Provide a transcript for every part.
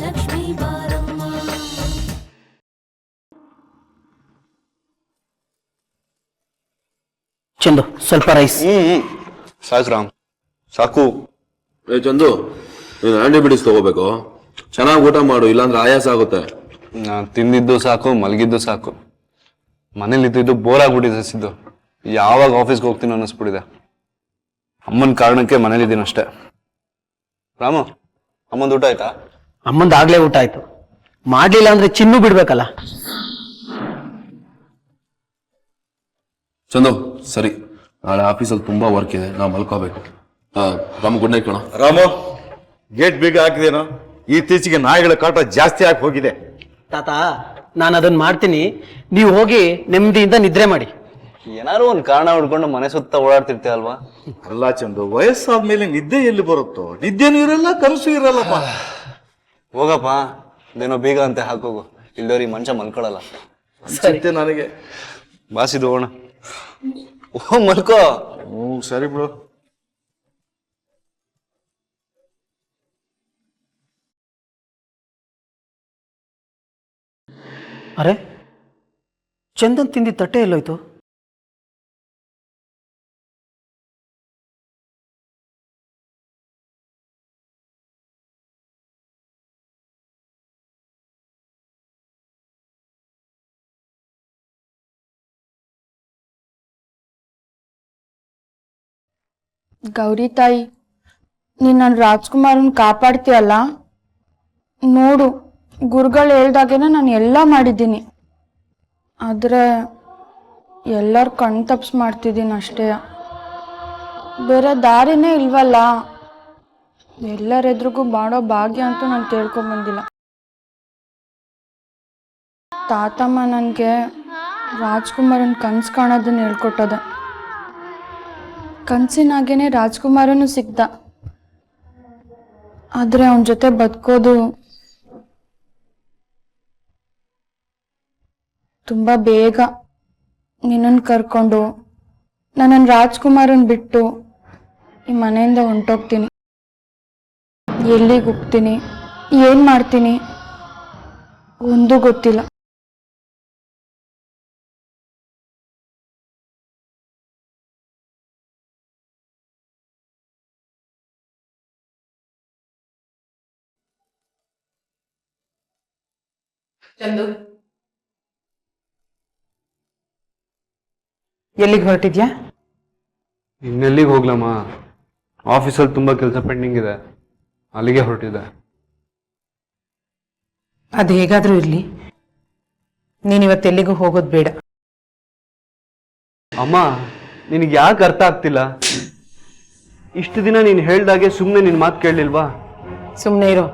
ಲಕ್ಷ್ಮೀ ಬಾರಮ್ಮ. ಚಂದು ಸ್ವಲ್ಪ ರೈಸ್. ಸಾಕು ರಾಮ್, ಸಾಕು. ಚಂದು, ನೀನು ಆಂಟಿಬಯೋಟಿಕ್ಸ್ ತಗೋಬೇಕು. ಚೆನ್ನಾಗಿ ಊಟ ಮಾಡು, ಇಲ್ಲಾಂದ್ರೆ ಆಯಾಸ ಆಗುತ್ತೆ. ನಾನು ತಿಂದಿದ್ದು ಸಾಕು, ಮಲಗಿದ್ದು ಸಾಕು. ಮನೇಲಿ ಇದ್ದಿದ್ದು ಬೋರ್ ಆಗ್ಬಿಟ್ಟಿದೆ ಸಿದ್ದು. ಯಾವಾಗ ಆಫೀಸ್ಗೆ ಹೋಗ್ತೀನಿ ಅನ್ನಿಸ್ಬಿಟ್ಟಿದೆ. ಅಮ್ಮನ ಕಾರಣಕ್ಕೆ ಮನೇಲಿದ್ದೀನಿ ಅಷ್ಟೇ. ರಾಮು, ಅಮ್ಮಂದು ಊಟ ಆಯ್ತಾ? ಅಮ್ಮಂದು ಆಗ್ಲೇ ಊಟ ಆಯ್ತು. ಮಾಡ್ಲಿಲ್ಲ ಅಂದ್ರೆ ಚಿನ್ನು ಬಿಡ್ಬೇಕಲ್ಲ. ಚಂದು ಸರಿ, ನಾಳೆ ಆಫೀಸಲ್ಲಿ ತುಂಬಾ ವರ್ಕ್ ಇದೆ, ನಾ ಮಲ್ಕೋಬೇಕು. ರಾಮು ಗುಡ್ ನೈಟ್ ಕಣ. ರಾಮು, ಗೇಟ್ ಬೀಗ ಹಾಕಿದೇನೋ? ಇತ್ತೀಚೆಗೆ ನಾಯಿಗಳ ಕಾಟ ಜಾಸ್ತಿ ಆಗಿ ಹೋಗಿದೆ. ತಾತ, ನಾನು ಅದನ್ನ ಮಾಡ್ತೀನಿ, ನೀವು ಹೋಗಿ ನೆಮ್ಮದಿಯಿಂದ ನಿದ್ರೆ ಮಾಡಿ. ಏನಾದ್ರು ಒಂದು ಕಾರಣ ಹುಡ್ಕೊಂಡು ಮನೆ ಸುತ್ತ ಓಡಾಡ್ತಿರ್ತೀಯ ಅಲ್ವಾ? ಅಲ್ಲ ಚಂದು, ವಯಸ್ಸಾದ್ಮೇಲೆ ನಿದ್ದೆ ಎಲ್ಲಿ ಬರುತ್ತೋ? ನಿದ್ದೆನೂ ಇರಲ್ಲ, ಕನಸು ಇರಲ್ಲಪ್ಪ. ಹೋಗಪ್ಪ, ಅದೇನೋ ಬೀಗ ಅಂತೆ ಹಾಕೋಗು, ಇಲ್ದವ್ರಿಗೆ ಮನುಷ್ಯ ಮಲ್ಕೊಳಲ್ಲ. ಸತ್ಯ ನನಗೆ. ಬಾಸಿದು ಹೋಗೋಣ. ಓ ಮಲ್ಕೋ. ಸರಿ ಬಿಡು. ಅರೆ, ಚಂದನ್ ತಿಂದಿದ್ದ ತಟ್ಟೆ ಎಲ್ಲೋಯ್ತು? ಗೌರಿ ತಾಯಿ, ನೀನು ನನ್ನ ರಾಜ್ಕುಮಾರನ್ ಕಾಪಾಡ್ತೀಯಲ್ಲ ನೋಡು. ಗುರುಗಳು ಹೇಳ್ದಾಗೇನ ನಾನು ಎಲ್ಲ ಮಾಡಿದ್ದೀನಿ, ಆದರೆ ಎಲ್ಲರ ಕಣ್ ತಪ್ಸ್ ಮಾಡ್ತಿದ್ದೀನಿ ಅಷ್ಟೇ. ಬೇರೆ ದಾರಿನೇ ಇಲ್ವಲ್ಲ. ಎಲ್ಲರೆದ್ರಿಗೂ ಮಾಡೋ ಭಾಗ್ಯ ಅಂತೂ ನಾನು ಕೇಳ್ಕೊಂಬಂದಿಲ್ಲ. ತಾತಮ್ಮ ನನಗೆ ರಾಜ್ಕುಮಾರನ್ ಕನ್ಸು ಕಾಣೋದನ್ನ ಹೇಳ್ಕೊಟ್ಟದ. ಕನಸಿನಾಗೇನೆ ರಾಜ್ಕುಮಾರನು ಸಿಗ್ದ, ಆದರೆ ಅವನ ಜೊತೆ ಬದುಕೋದು ತುಂಬ ಬೇಗ. ನಿನ್ನನ್ನು ಕರ್ಕೊಂಡು ನನ್ನನ್ನು ರಾಜ್ಕುಮಾರನ್ ಬಿಟ್ಟು ಈ ಮನೆಯಿಂದ ಹೊಂಟೋಗ್ತೀನಿ. ಎಲ್ಲಿಗೆ ಹೋಗ್ತೀನಿ, ಏನು ಮಾಡ್ತೀನಿ ಒಂದೂ ಗೊತ್ತಿಲ್ಲ. ಚಂದು, ಎಲ್ಲಿಗೆ ಹೊರಟಿದ್ಯಾ? ಇನ್ನೆಲ್ಲಿಗೆ ಹೋಗ್ಲಮ್ಮ, ಆಫೀಸಲ್ಲಿ ತುಂಬಾ ಕೆಲಸ ಪೆಂಡಿಂಗ್ ಇದೆ, ಅಲ್ಲಿಗೆ ಹೊರಟಿದೆ. ಅದು ಹೇಗಾದ್ರೂ ಇರಲಿ, ನೀನಿವತ್ತೆಲ್ಲಿಗೂ ಹೋಗೋದು ಬೇಡ. ಅಮ್ಮ, ನಿನಗೆ ಯಾಕೆ ಅರ್ಥ ಆಗ್ತಿಲ್ಲ? ಇಷ್ಟು ದಿನ ನೀನು ಹೇಳ್ದಾಗೆ ಸುಮ್ಮನೆ ನಿನ್ನ ಮಾತು ಕೇಳಲಿಲ್ವಾ? ಸುಮ್ಮನೆ ಇರೋ,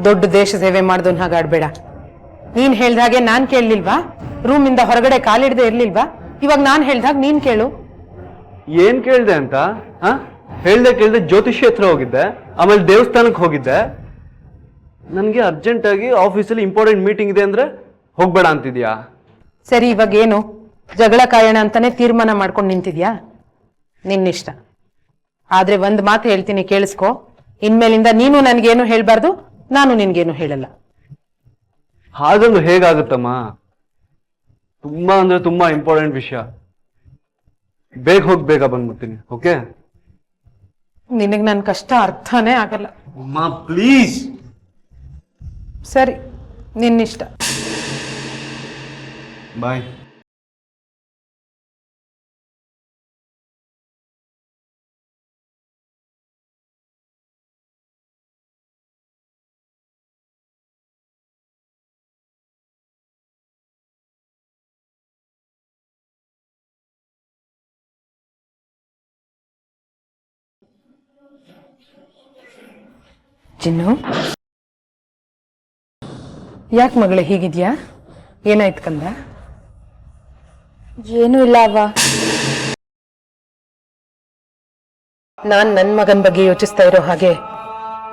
ದೊಡ್ಡ ದೇಶ ಸೇವೆ ಮಾಡ್ದೋನ್ ಹಾಗಾಡ್ಬೇಡ. ನೀನ್ ಹೇಳ್ದಾಗೆ ನಾನ್ ಕೇಳಲಿಲ್ವಾ? ರೂಮಿಂದ ಹೊರಗಡೆ ಕಾಲಿಡದೆ ಇರ್ಲಿಲ್ವಾ? ಇವಾಗ ನಾನ್ ಹೇಳ್ದಾಗ ನೀನ್ ಕೇಳು. ಏನ್ ಕೇಳ್ದೆ ಅಂತ? ಹೇಳ್ದೆ ಕೇಳ್ದೆ ಜ್ಯೋತಿಷಿ ಹತ್ರ ಹೋಗಿದ್ದೆ, ಆಮೇಲೆ ದೇವಸ್ಥಾನಕ್ಕೆ ಹೋಗಿದ್ದೆ. ನನಗೆ ಅರ್ಜೆಂಟ್ ಆಗಿ ಆಫೀಸಲ್ಲಿ ಇಂಪಾರ್ಟೆಂಟ್ ಮೀಟಿಂಗ್ ಇದೆ ಅಂದ್ರೆ ಹೋಗ್ಬೇಡ ಅಂತಿದ್ಯಾ? ಸರಿ, ಇವಾಗ ಏನು ಜಗಳ ಕಾಯೋಣ ಅಂತಾನೆ ತೀರ್ಮಾನ ಮಾಡ್ಕೊಂಡು ನಿಂತಿದ್ಯಾ? ನಿನ್ನಿಷ್ಟ. ಆದ್ರೆ ಒಂದ್ ಮಾತು ಹೇಳ್ತೀನಿ, ಕೇಳಿಸ್ಕೊ. ಇನ್ಮೇಲಿಂದ ನೀನು ನನ್ಗೇನು ಹೇಳ್ಬಾರ್ದು, ನಾನು ನಿನ್ಗೇನು ಹೇಳಲ್ಲ. ಹಾಗಂದ್ರೆ ಹೇಗಾಗುತ್ತಮ್ಮ? ತುಂಬಾ ಅಂದ್ರೆ ತುಂಬಾ ಇಂಪಾರ್ಟೆಂಟ್ ವಿಷಯ. ಬೇಗ ಹೋಗಿ ಬೇಗ ಬಂದ್ಬಿಡ್ತೀನಿ. ಓಕೆ? ನಿನಗ್ ನನ್ ಕಷ್ಟ ಅರ್ಥನೇ ಆಗಲ್ಲ. ಅಮ್ಮ ಪ್ಲೀಸ್. ಸರಿ, ನಿನ್ನಿಷ್ಟ. ಬಾಯ್. ಚಿನ್ನು, ಯಾಕೆ ಮಗಳೇ ಹೀಗಿದ್ಯಾ? ಏನಾಯ್ತು ಕಂದ? ಏನೂ ಇಲ್ಲ ಅವ್ವ. ನಾನ್ ನನ್ ಮಗನ್ ಬಗ್ಗೆ ಯೋಚಿಸ್ತಾ ಇರೋ ಹಾಗೆ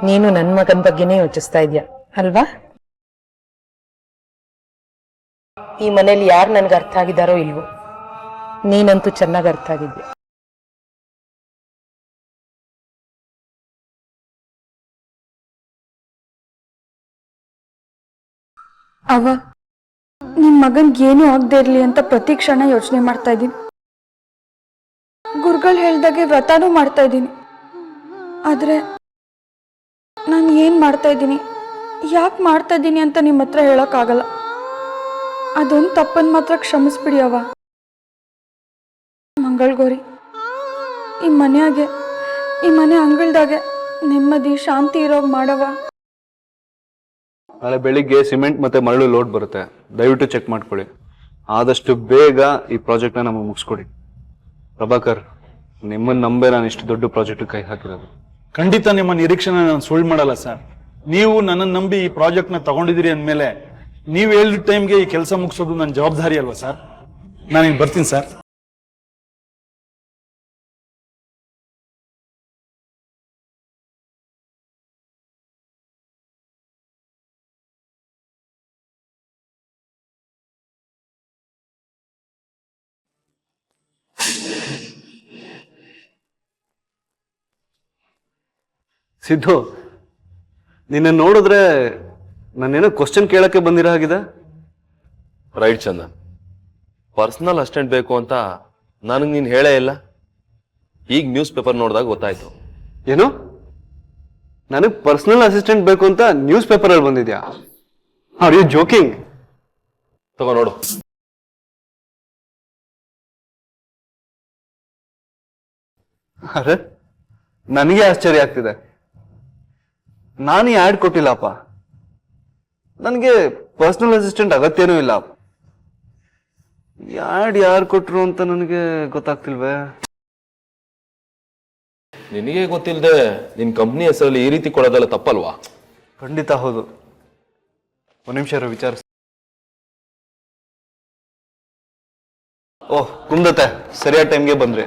ನೀನು ನನ್ ಮಗನ್ ಬಗ್ಗೆನೇ ಯೋಚಿಸ್ತಾ ಇದ್ಯಾ ಅಲ್ವಾ? ಈ ಮನೇಲಿ ಯಾರು ನನ್ಗೆ ಅರ್ಥ ಆಗಿದಾರೋ ಇಲ್ವೋ, ನೀನಂತೂ ಚೆನ್ನಾಗಿ ಅರ್ಥ ಆಗಿದ್ಯಾ. ಅವ ನಿಮ್ ಮಗನ್ಗೆ ಏನೂ ಆಗದೆ ಇರ್ಲಿ ಅಂತ ಪ್ರತಿ ಕ್ಷಣ ಯೋಚನೆ ಮಾಡ್ತಾ ಇದ್ದೀನಿ. ಗುರುಗಳು ಹೇಳ್ದಾಗೆ ವ್ರತನೂ ಮಾಡ್ತಾ ಇದ್ದೀನಿ. ಆದ್ರೆ ನಾನು ಏನ್ ಮಾಡ್ತಾ ಇದ್ದೀನಿ, ಯಾಕೆ ಮಾಡ್ತಾ ಇದ್ದೀನಿ ಅಂತ ನಿಮ್ಮ ಹತ್ರ ಹೇಳೋಕ್ಕಾಗಲ್ಲ. ಅದೊಂದು ತಪ್ಪನ್ನು ಮಾತ್ರ ಕ್ಷಮಿಸ್ಬಿಡಿ ಅವ್ವ. ಮಂಗಳಗೌರಿ, ಈ ಮನೆ ಅಂಗಳದಾಗೆ ನೆಮ್ಮದಿ ಶಾಂತಿ ಇರೋಗ್ ಮಾಡವ. ನಾಳೆ ಬೆಳಿಗ್ಗೆ ಸಿಮೆಂಟ್ ಮತ್ತೆ ಮರಳು ಲೋಡ್ ಬರುತ್ತೆ, ದಯವಿಟ್ಟು ಚೆಕ್ ಮಾಡ್ಕೊಳ್ಳಿ. ಆದಷ್ಟು ಬೇಗ ಈ ಪ್ರಾಜೆಕ್ಟ್ನ ನಮಗೆ ಮುಗಿಸ್ಕೊಡಿ. ಪ್ರಭಾಕರ್, ನಿಮ್ಮನ್ನ ನಂಬೆ ನಾನು ಇಷ್ಟು ದೊಡ್ಡ ಪ್ರಾಜೆಕ್ಟ್ ಕೈ ಹಾಕಿರೋದು. ಖಂಡಿತ ನಿಮ್ಮ ನಿರೀಕ್ಷೆನ ನಾನು ಸುಳ್ಳು ಮಾಡಲ್ಲ ಸರ್. ನೀವು ನನ್ನನ್ನು ನಂಬಿ ಈ ಪ್ರಾಜೆಕ್ಟ್ನ ತಗೊಂಡಿದ್ದೀರಿ ಅಂದಮೇಲೆ ನೀವು ಹೇಳಿದ ಟೈಮ್ಗೆ ಈ ಕೆಲಸ ಮುಗಿಸೋದು ನನ್ನ ಜವಾಬ್ದಾರಿ ಅಲ್ವಾ ಸರ್? ನಾನಿನ್ ಬರ್ತೀನಿ ಸರ್. ಸಿದ್ದು, ನಿನ್ನ ನೋಡಿದ್ರೆ ನಾನೇನೋ ಕ್ವಶನ್ ಕೇಳಕ್ಕೆ ಬಂದಿರೋ ಹಾಗಿದೆ. ರೈಟ್ ಚಂದನ್, ಪರ್ಸನಲ್ ಅಸಿಸ್ಟೆಂಟ್ ಬೇಕು ಅಂತ ನನಗೆ ನೀನು ಹೇಳೇ ಇಲ್ಲ. ಈಗ ನ್ಯೂಸ್ ಪೇಪರ್ ನೋಡಿದಾಗ ಗೊತ್ತಾಯ್ತು. ಏನು, ನನಗೆ ಪರ್ಸನಲ್ ಅಸಿಸ್ಟೆಂಟ್ ಬೇಕು ಅಂತ ನ್ಯೂಸ್ ಪೇಪರಲ್ಲಿ ಬಂದಿದ್ಯಾ? Are you joking? ತಗೋ ನೋಡು. ಅರೆ, ನನಗೆ ಆಶ್ಚರ್ಯ ಆಗ್ತಿದೆ. ನಾನು ಈ ಆ್ಯಡ್ ಕೊಟ್ಟಿಲ್ಲಪ್ಪ. ನನಗೆ ಪರ್ಸನಲ್ ಅಸಿಸ್ಟೆಂಟ್ ಅಗತ್ಯನೂ ಇಲ್ಲ. ಆ್ಯಡ್ ಯಾರು ಕೊಟ್ರು ಅಂತ ನನಗೆ ಗೊತ್ತಾಗ್ತಿಲ್ವೇ? ನಿನಗೆ ಗೊತ್ತಿಲ್ಲದೆ ನಿನ್ನ ಕಂಪ್ನಿ ಹೆಸರಲ್ಲಿ ಈ ರೀತಿ ಕೊಡೋದೆಲ್ಲ ತಪ್ಪಲ್ವಾ? ಖಂಡಿತ ಹೌದು. ಒಂದು ನಿಮಿಷ ವಿಚಾರಿಸ್. ಓಹ್ ಕುಂದತೆ, ಸರಿಯಾದ ಟೈಮ್ಗೆ ಬಂದ್ರಿ.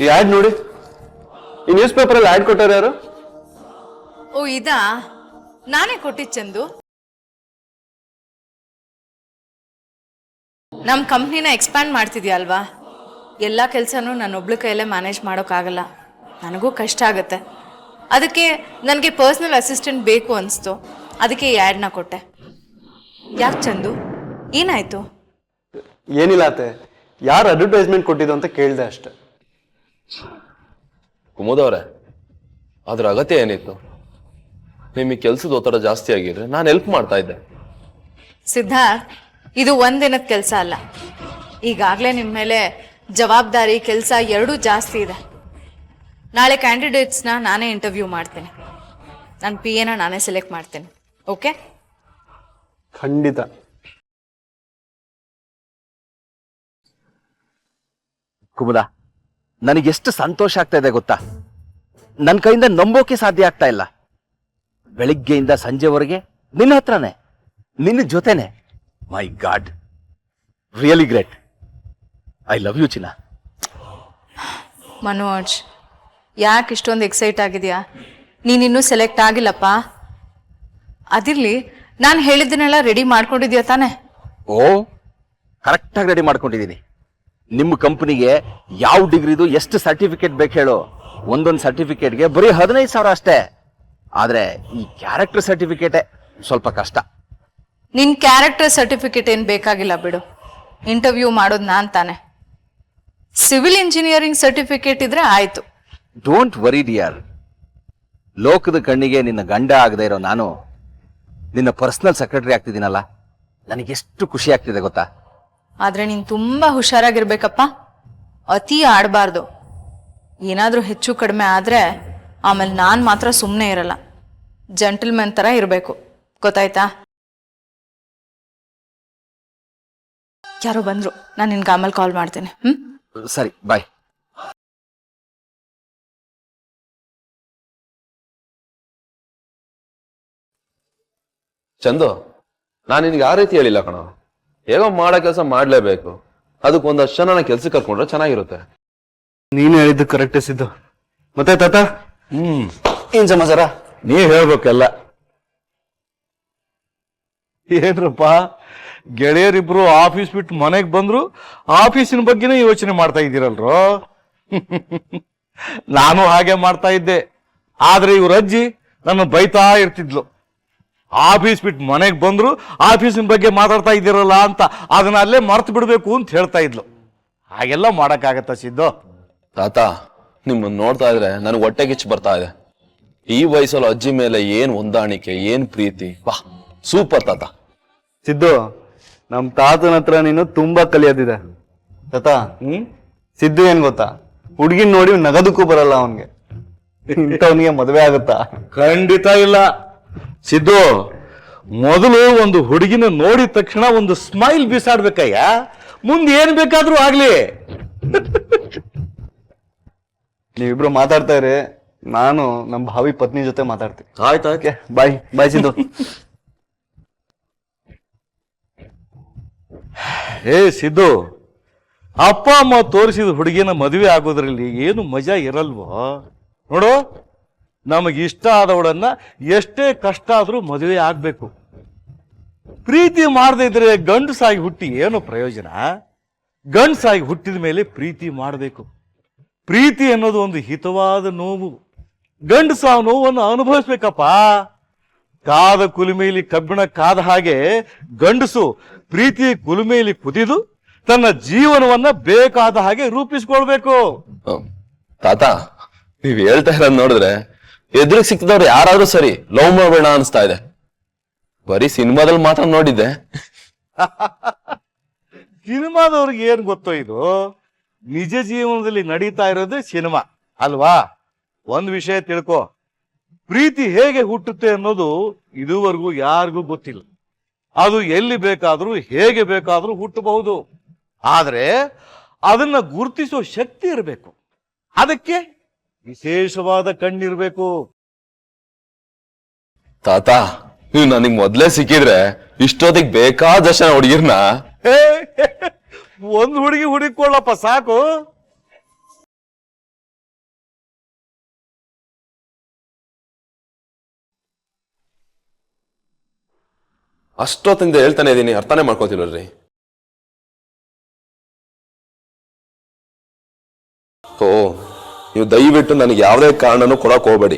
ಈ ಆ್ಯಡ್ ನೋಡಿ. ಈ ನ್ಯೂಸ್ ಪೇಪರಲ್ಲಿ ಆ್ಯಡ್ ಕೊಟ್ಟವ್ರು ಯಾರು? ಓ, ಇದಾ? ನಾನೇ ಕೊಟ್ಟಿದ್ದು ಚಂದು. ನಮ್ಮ ಕಂಪ್ನಿನ ಎಕ್ಸ್ಪ್ಯಾಂಡ್ ಮಾಡ್ತಿದ್ಯಾ ಅಲ್ವಾ? ಎಲ್ಲ ಕೆಲಸನೂ ನನ್ನೊಬ್ಳ ಕೈಯಲ್ಲೇ ಮ್ಯಾನೇಜ್ ಮಾಡೋಕ್ಕಾಗಲ್ಲ, ನನಗೂ ಕಷ್ಟ ಆಗುತ್ತೆ. ಅದಕ್ಕೆ ನನಗೆ ಪರ್ಸ್ನಲ್ ಅಸಿಸ್ಟೆಂಟ್ ಬೇಕು ಅನಿಸ್ತು, ಅದಕ್ಕೆ ಈ ಆ್ಯಡ್ನ ಕೊಟ್ಟೆ. ಯಾಕೆ ಚಂದು, ಏನಾಯ್ತು? ಏನಿಲ್ಲ ಅತ್ತೆ, ಯಾರು ಅಡ್ವರ್ಟೈಸ್ಮೆಂಟ್ ಕೊಟ್ಟಿದ್ದು ಅಂತ ಕೇಳಿದೆ ಅಷ್ಟೆ. ಕುಮುದವ್ರೆ, ಅದ್ರ ಅಗತ್ಯ ಏನಿತ್ತು? ನಿಮಗೆ ಕೆಲಸದ ಒತ್ತಡ ಜಾಸ್ತಿ ಆಗಿದ್ರೆ ನಾನು ಹೆಲ್ಪ್ ಮಾಡ್ತಾ ಇದ್ದೆ. ಸಿದ್ಧಾರ್ಥ್, ಇದು ಒಂದಿನದ ಕೆಲಸ ಅಲ್ಲ. ಈಗಾಗಲೇ ನಿಮ್ಮ ಮೇಲೆ ಜವಾಬ್ದಾರಿ, ಕೆಲಸ ಎರಡೂ ಜಾಸ್ತಿ ಇದೆ. ನಾಳೆ ಕ್ಯಾಂಡಿಡೇಟ್ಸ್ನ ನಾನೇ ಇಂಟರ್ವ್ಯೂ ಮಾಡ್ತೀನಿ. ನನ್ನ PA ನಾನೇ ಸೆಲೆಕ್ಟ್ ಮಾಡ್ತೀನಿ. ಓಕೆ? ಖಂಡಿತ. ಕುಮುದ, ನನಗೆಷ್ಟು ಸಂತೋಷ ಆಗ್ತಾ ಇದೆ ಗೊತ್ತಾ? ನನ್ನ ಕೈಯಿಂದ ನಂಬೋಕೆ ಸಾಧ್ಯ ಆಗ್ತಾ ಇಲ್ಲ. ಬೆಳಿಗ್ಗೆಯಿಂದ ಸಂಜೆವರೆಗೆ ನಿನ್ನ ಹತ್ರನೇ, ನಿನ್ನ ಜೊತೆನೆ. My god, really great. I love you ಚಿನ್ನ. ಮನೋಜ್, ಯಾಕೆ ಇಷ್ಟೊಂದು ಎಕ್ಸೈಟ್ ಆಗಿದೆಯಾ? ನೀನಿನ್ನೂ ಸೆಲೆಕ್ಟ್ ಆಗಿಲ್ಲಪ್ಪ. ಅದಿರಲಿ, ನಾನು ಹೇಳಿದ್ದನ್ನೆಲ್ಲ ರೆಡಿ ಮಾಡ್ಕೊಂಡಿದ್ಯಾ ತಾನೆ? ಓ, ಕರೆಕ್ಟಾಗಿ ರೆಡಿ ಮಾಡ್ಕೊಂಡಿದ್ದೀನಿ. ನಿಮ್ಮ ಕಂಪನಿಗೆ ಯಾವ ಡಿಗ್ರಿದು ಎಷ್ಟು ಸರ್ಟಿಫಿಕೇಟ್ ಬೇಕು ಹೇಳು? ಒಂದೊಂದು ಸರ್ಟಿಫಿಕೇಟ್ಗೆ ಬರೀ 15,000 ಅಷ್ಟೇ. ಆದ್ರೆ ಈ ಕ್ಯಾರೆಕ್ಟರ್ ಸರ್ಟಿಫಿಕೇಟೇ ಸ್ವಲ್ಪ ಕಷ್ಟ. ನಿನ್ ಕ್ಯಾರೆಕ್ಟರ್ ಸರ್ಟಿಫಿಕೇಟ್ ಏನು ಬೇಕಾಗಿಲ್ಲ ಬಿಡು. ಇಂಟರ್ವ್ಯೂ ಮಾಡೋದು ನಾನು ತಾನೆ. ಸಿವಿಲ್ ಇಂಜಿನಿಯರಿಂಗ್ ಸರ್ಟಿಫಿಕೇಟ್ ಇದ್ರೆ ಆಯ್ತು. Don't worry dear. ಲೋಕದ ಕಣ್ಣಿಗೆ ನಿನ್ನ ಗಂಡ ಆಗದೆ ಇರೋ ನಾನು ನಿನ್ನ ಪರ್ಸನಲ್ ಸೆಕ್ರೆಟರಿ ಆಗ್ತಿದ್ದೀನಲ್ಲ, ನನಗೆಷ್ಟು ಖುಷಿ ಆಗ್ತಿದೆ ಗೊತ್ತಾ? ಆದ್ರೆ ನೀನ್ ತುಂಬಾ ಹುಷಾರಾಗಿರ್ಬೇಕಪ್ಪ. ಅತಿ ಆಡಬಾರ್ದು. ಏನಾದ್ರೂ ಹೆಚ್ಚು ಕಡಿಮೆ ಆದ್ರೆ ಆಮೇಲೆ ನಾನ್ ಮಾತ್ರ ಸುಮ್ಮನೆ ಇರಲ್ಲ. ಜೆಂಟಲ್ಮೆನ್ ತರ ಇರಬೇಕು, ಗೊತ್ತಾಯ್ತಾ? ಯಾರೋ ಬಂದ್ರು, ನಾನು ನಿನ್ಗೆ ಆಮೇಲೆ ಕಾಲ್ ಮಾಡ್ತೇನೆ. ಸರಿ, ಬಾಯ್. ಚಂದು, ನಾನು ನಿನ್ಗೆ ಆ ರೀತಿ ಹೇಳಿಲ್ಲ ಕಣ. ಹೇಗೋ ಮಾಡೋ ಕೆಲಸ ಮಾಡ್ಲೇಬೇಕು. ಅದಕ್ಕೆ ಒಂದಷ್ಟು ಜನ ಕೆಲ್ಸಕ್ಕೆ ಕರ್ಕೊಂಡ್ರೆ ಚೆನ್ನಾಗಿರುತ್ತೆ. ನೀನು ಹೇಳಿದ್ದು ಕರೆಕ್ಟೇ ಸಿದ್ದು. ಮತ್ತೆ ತಾತ, ಏನ್ ಸಮಾಚಾರ? ನೀವ್ ಹೇಳ್ಬೇಕಲ್ಲ. ಏನ್ರಪ್ಪ, ಗೆಳೆಯರಿಬ್ರು ಆಫೀಸ್ ಬಿಟ್ಟು ಮನೆಗೆ ಬಂದ್ರು, ಆಫೀಸಿನ ಬಗ್ಗೆನೇ ಯೋಚನೆ ಮಾಡ್ತಾ ಇದ್ದೀರಲ್ರೋ. ನಾನು ಹಾಗೆ ಮಾಡ್ತಾ ಇದ್ದೆ. ಆದ್ರೆ ಇವ್ರ ಅಜ್ಜಿ ನನ್ನ ಬೈತಾ ಇರ್ತಿದ್ಲು. ಆಫೀಸ್ ಬಿಟ್ಟು ಮನೆಗೆ ಬಂದ್ರು ಆಫೀಸಿನ ಬಗ್ಗೆ ಮಾತಾಡ್ತಾ ಇದ್ದೀರಲ್ಲ ಅಂತ ಅದನ್ನ ಅಲ್ಲೇ ಮರ್ತು ಬಿಡ್ಬೇಕು ಅಂತ ಹೇಳ್ತಾ ಇದ್ಲು. ಹಾಗೆಲ್ಲ ಮಾಡಕ್ಕಾಗತ್ತ ಸಿದ್ದು? ತಾತ, ನಿಮ್ಮನ್ನ ನೋಡ್ತಾ ಇದ್ರೆ ನನಗೆ ಹೊಟ್ಟೆ ಕಿಚ್ಚು ಬರ್ತಾ ಇದೆ. ಈ ವಯಸ್ಸಲ್ಲಿ ಅಜ್ಜಿ ಮೇಲೆ ಏನ್ ಹೊಂದಾಣಿಕೆ, ಏನ್ ಪ್ರೀತಿ, ವಾ ಸೂಪರ್ ತಾತ. ಸಿದ್ದು, ನಮ್ ತಾತನ ಹತ್ರ ನೀನು ತುಂಬಾ ಕಲಿಯೋದಿದೆ ತಾತ. ಸಿದ್ದು ಏನ್ ಗೊತ್ತಾ, ಹುಡ್ಗಿನ್ ನೋಡಿ ನಗದಕ್ಕೂ ಬರಲ್ಲ ಅವನ್ಗೆ. ಇಂಥವನಿಗೆ ಮದುವೆ ಆಗುತ್ತಾ? ಖಂಡಿತ ಇಲ್ಲ ಸಿದ್ದು. ಮೊದಲು ಒಂದು ಹುಡುಗಿನ ನೋಡಿದ ತಕ್ಷಣ ಒಂದು ಸ್ಮೈಲ್ ಬಿಸಾಡ್ಬೇಕಯ್ಯ, ಮುಂದೆ ಏನ್ ಬೇಕಾದ್ರೂ ಆಗ್ಲಿ. ನೀವಿಬ್ರು ಮಾತಾಡ್ತಾ ಇರಿ, ನಾನು ನಮ್ಮ ಭಾವಿ ಪತ್ನಿ ಜೊತೆ ಮಾತಾಡ್ತೀನಿ. ಆಯ್ತಾಯ್ತು, ಬಾಯ್ ಬಾಯ್ ಸಿದ್ದು. ಸಿದ್ದು, ಅಪ್ಪ ಅಮ್ಮ ತೋರಿಸಿದ ಹುಡುಗಿನ ಮದುವೆ ಆಗೋದ್ರಲ್ಲಿ ಏನು ಮಜಾ ಇರಲ್ವೋ? ನೋಡು, ನಮಗೆ ಇಷ್ಟ ಆದವಳನ್ನ ಎಷ್ಟೇ ಕಷ್ಟ ಆದ್ರೂ ಮದುವೆ ಆಗ್ಬೇಕು. ಪ್ರೀತಿ ಮಾಡದೇ ಇದ್ರೆ ಗಂಡಸಾಗಿ ಹುಟ್ಟಿ ಏನು ಪ್ರಯೋಜನ? ಗಂಡಸಾಗಿ ಹುಟ್ಟಿದ ಮೇಲೆ ಪ್ರೀತಿ ಮಾಡಬೇಕು. ಪ್ರೀತಿ ಅನ್ನೋದು ಒಂದು ಹಿತವಾದ ನೋವು. ಗಂಡಸ ಆ ನೋವನ್ನು ಅನುಭವಿಸ್ಬೇಕಪ್ಪ. ಕಾದ ಕುಲುಮೆಯಲ್ಲಿ ಕಬ್ಬಿಣ ಕಾದ ಹಾಗೆ ಗಂಡಸು ಪ್ರೀತಿ ಕುಲುಮೆಯಲ್ಲಿ ಕುದಿದು ತನ್ನ ಜೀವನವನ್ನ ಬೇಕಾದ ಹಾಗೆ ರೂಪಿಸ್ಕೊಳ್ಬೇಕು. ತಾತ, ನೀವ್ ಹೇಳ್ತಾ ಇರೋದ್ ನೋಡಿದ್ರೆ ಎದುರಿಗೆ ಸಿಕ್ಕಿದವ್ರು ಯಾರಾದ್ರೂ ಸರಿ ಲವ್ ಮಾಡಬೇಡ ಅನಿಸ್ತಾ ಇದೆ. ಬರೀ ಸಿನಿಮಾದಲ್ಲಿ ಮಾತ್ರ ನೋಡಿದ್ದೆ. ಸಿನಿಮಾದವ್ರಿಗೆ ಏನ್ ಗೊತ್ತೋ ಇದು? ನಿಜ ಜೀವನದಲ್ಲಿ ನಡೀತಾ ಇರೋದೇ ಸಿನಿಮಾ ಅಲ್ವಾ? ಒಂದ್ ವಿಷಯ ತಿಳ್ಕೊ, ಪ್ರೀತಿ ಹೇಗೆ ಹುಟ್ಟುತ್ತೆ ಅನ್ನೋದು ಇದುವರೆಗೂ ಯಾರಿಗೂ ಗೊತ್ತಿಲ್ಲ. ಅದು ಎಲ್ಲಿ ಬೇಕಾದ್ರೂ ಹೇಗೆ ಬೇಕಾದ್ರೂ ಹುಟ್ಟಬಹುದು. ಆದ್ರೆ ಅದನ್ನ ಗುರುತಿಸೋ ಶಕ್ತಿ ಇರಬೇಕು. ಅದಕ್ಕೆ ವಿಶೇಷವಾದ ಕಣ್ಣಿರ್ಬೇಕು. ತಾತ, ನೀವು ನನಗ್ ಮೊದ್ಲೇ ಸಿಕ್ಕಿದ್ರೆ ಇಷ್ಟೊತ್ತಿಗೆ ಬೇಕಾದಷ್ಟು ಜನ ಹುಡುಗಿರ್ನ ಒಂದ್ ಹುಡುಗಿ ಹುಡುಕೊಳ್ಳಪ್ಪ ಸಾಕು. ಅಷ್ಟೊತ್ತಿಂದ ಹೇಳ್ತಾನೆ ಇದೀನಿ, ಅರ್ಥನೇ ಮಾಡ್ಕೋತಿಲ್ರಿ. ಓ, ನೀವು ದಯವಿಟ್ಟು ನನಗೆ ಯಾವುದೇ ಕಾರಣನೂ ಕೊಡಕ್ ಹೋಗ್ಬೇಡಿ.